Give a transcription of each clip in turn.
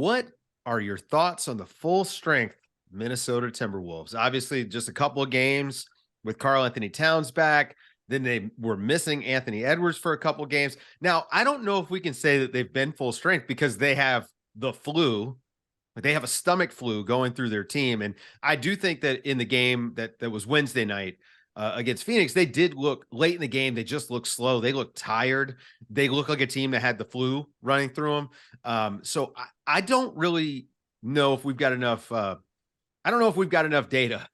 what are your thoughts on the full strength Minnesota Timberwolves? Obviously, just a couple of games with Karl Anthony Towns back. Then they were missing Anthony Edwards for a couple of games. Now, I don't know if we can say that they've been full strength because they have the flu. They have a stomach flu going through their team. And I do think that in the game that was Wednesday night against Phoenix, they did look late in the game. They just looked slow. They looked tired. They look like a team that had the flu running through them. So I don't really know if we've got enough. I don't know if we've got enough data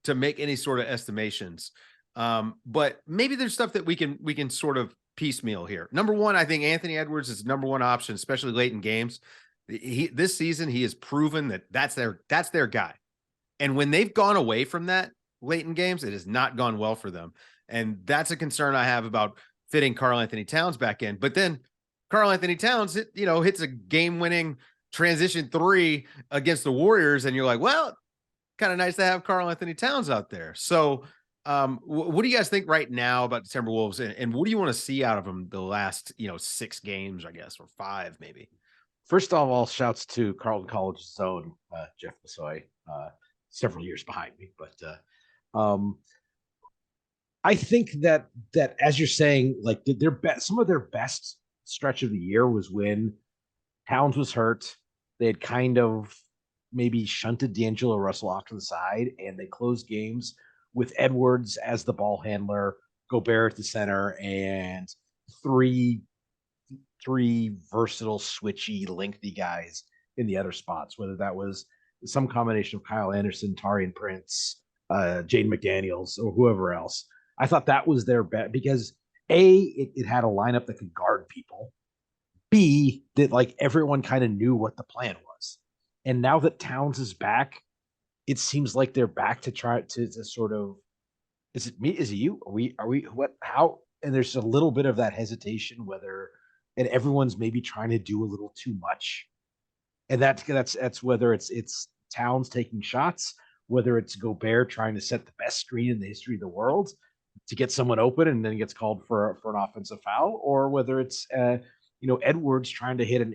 to make any sort of estimations. But maybe there's stuff that we can sort of piecemeal here. Number one, I think Anthony Edwards is the number one option, especially late in games. This season, he has proven that that's their guy. And when they've gone away from that late in games, it has not gone well for them. And that's a concern I have about fitting Karl Anthony Towns back in. But then Karl Anthony Towns, hits a game-winning transition three against the Warriors, and you're like, well, kind of nice to have Karl Anthony Towns out there. So what do you guys think right now about the Timberwolves, and what do you want to see out of them the last 6 games, I guess, or 5 maybe? First of all, shouts to Carleton College's own Jeff Massoy, several years behind me. But I think that as you're saying, like some of their best stretch of the year was when Towns was hurt. They had kind of maybe shunted D'Angelo Russell off to the side, and they closed games with Edwards as the ball handler, Gobert at the center, and three versatile, switchy, lengthy guys in the other spots, whether that was some combination of Kyle Anderson, Taurean Prince, Jaden McDaniels, or whoever else. I thought that was their bet because A, it had a lineup that could guard people. B, that like everyone kind of knew what the plan was. And now that Towns is back, it seems like they're back to try to sort of, is it me? Is it you? Are we, what, how? And there's a little bit of that hesitation and everyone's maybe trying to do a little too much. And that's whether it's Towns taking shots, whether it's Gobert trying to set the best screen in the history of the world to get someone open and then gets called for an offensive foul, or whether it's Edwards trying to hit an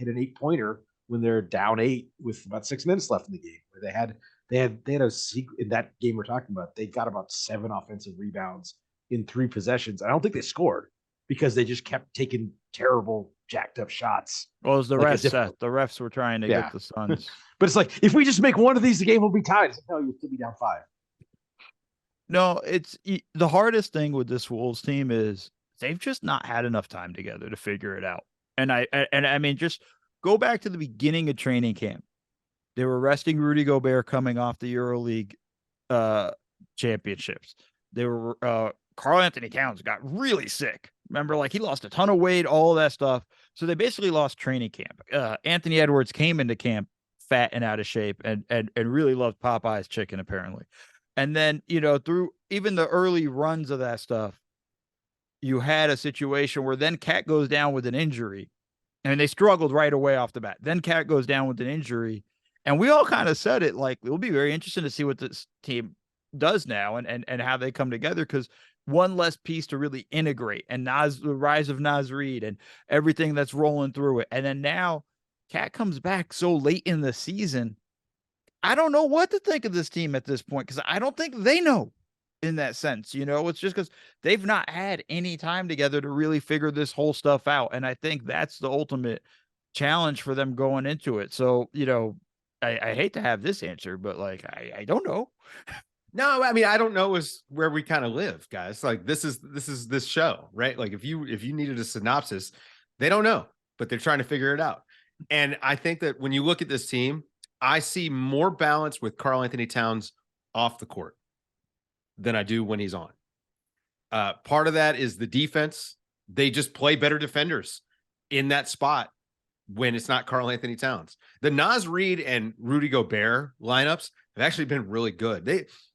8-pointer when they're down 8 with about 6 minutes left in the game. Where they had a secret in that game we're talking about. They got about 7 offensive rebounds in 3 possessions. I don't think they scored because they just kept taking terrible, jacked up shots. Well, it was the refs. The refs were trying to get the Suns. But it's like, if we just make one of these, the game will be tied. It's like, no, you'll still be down 5. No, it's the hardest thing with this Wolves team is they've just not had enough time together to figure it out. And I mean, just go back to the beginning of training camp. They were resting Rudy Gobert coming off the EuroLeague championships. They were Karl Anthony Towns got really sick. Remember, like he lost a ton of weight, all of that stuff. So they basically lost training camp. Anthony Edwards came into camp fat and out of shape and really loved Popeye's chicken, apparently. And then, through even the early runs of that stuff, you had a situation where then Cat goes down with an injury. And they struggled right away off the bat. Then Cat goes down with an injury. And we all kind of said it, like, it'll be very interesting to see what this team does now and how they come together, because one less piece to really integrate, and the rise of Naz Reid and everything that's rolling through it. And then now Cat comes back so late in the season. I don't know what to think of this team at this point, because I don't think they know in that sense. It's just because they've not had any time together to really figure this whole stuff out. And I think that's the ultimate challenge for them going into it. So, I hate to have this answer, but like, I don't know. No, I mean, I don't know is where we kind of live, guys. Like this is this show, right? Like if you needed a synopsis, they don't know, but they're trying to figure it out. And I think that when you look at this team, I see more balance with Karl Anthony Towns off the court than I do when he's on. Part of that is the defense. They just play better defenders in that spot when it's not Karl Anthony Towns. The Naz Reid and Rudy Gobert lineups have actually been really good.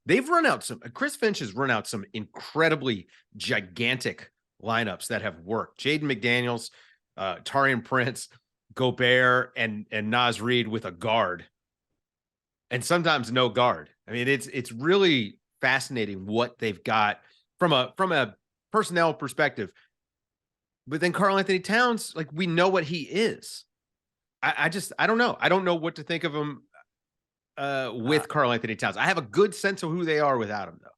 They've run out Chris Finch has run out some incredibly gigantic lineups that have worked. Jaden McDaniels, Taurean Prince, Gobert, and Naz Reid with a guard. And sometimes no guard. I mean, it's really fascinating what they've got from a personnel perspective. But then Karl Anthony Towns, like we know what he is. I don't know. I don't know what to think of him with Karl Anthony Towns. I have a good sense of who they are without him, though.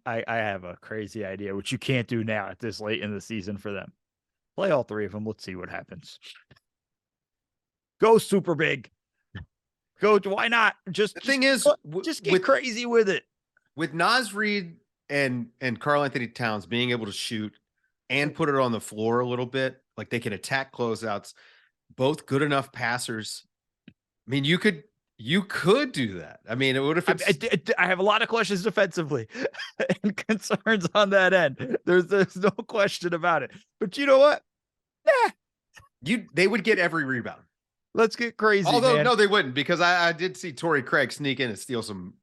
I have a crazy idea, which you can't do now at this late in the season for them. Play all three of them. Let's see what happens. Go super big. Go. Why not? The thing is, just get crazy with it. With Naz Reid and Karl Anthony Towns being able to shoot and put it on the floor a little bit, like they can attack closeouts, both good enough passers. I mean, you could do that. I mean, what if it's... I have a lot of questions defensively and concerns on that end. There's no question about it. But you know what? They would get every rebound. Let's get crazy. Although, man. no, they wouldn't, because I did see Torrey Craig sneak in and steal some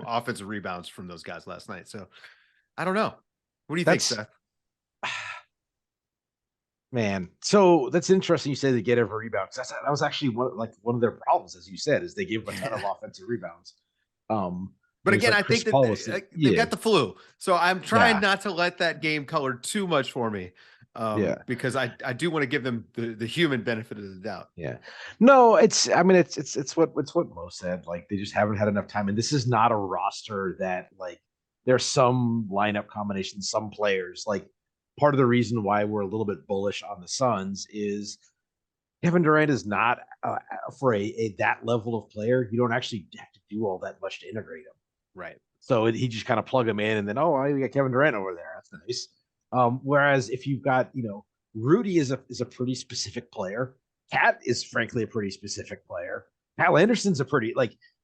offensive rebounds from those guys last night. So I don't know. What do you think, Seth? Man, so that's interesting. You say they get every rebound. That was actually one of their problems, as you said, is they gave a ton of offensive rebounds. But again, I think that they've got the flu, so I'm trying not to let that game color too much for me. Because I do want to give them the human benefit of the doubt. Yeah, no, it's what Mo said. Like, they just haven't had enough time, and this is not a roster that, like, there's some lineup combinations, some players. Like, part of the reason why we're a little bit bullish on the Suns is Kevin Durant is not for a that level of player. You don't actually have to do all that much to integrate him, right? So he just kind of plug him in, and then we got Kevin Durant over there. That's nice. Whereas if you've got, Rudy is a pretty specific player. Cat is frankly a pretty specific player. Kyle Anderson's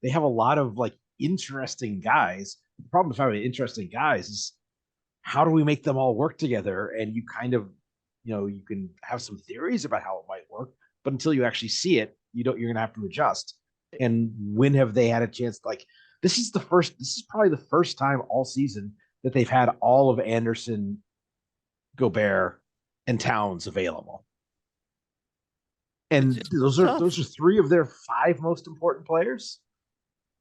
they have a lot of interesting guys. The problem with having interesting guys is, how do we make them all work together? And you kind of, you can have some theories about how it might work, but until you actually see it, you're going to have to adjust. And when have they had a chance? This is probably the first time all season that they've had all of Anderson, Gobert, and Towns available. And those are three of their five most important players.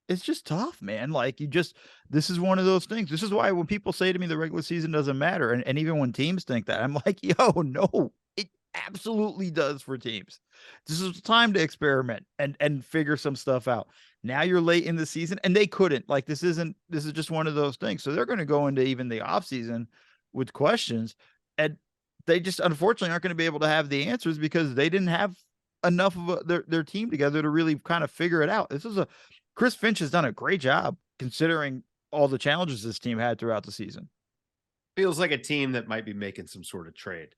It's just tough, man. This is one of those things. This is why when people say to me the regular season doesn't matter, and even when teams think that, I'm like, yo, no, it absolutely does for teams. This is time to experiment and figure some stuff out. Now you're late in the season, and they couldn't. This is just one of those things. So they're going to go into even the offseason with questions, and they just unfortunately aren't going to be able to have the answers because they didn't have enough of their team together to really kind of figure it out. Chris Finch has done a great job considering all the challenges this team had throughout the season. Feels like a team that might be making some sort of trade.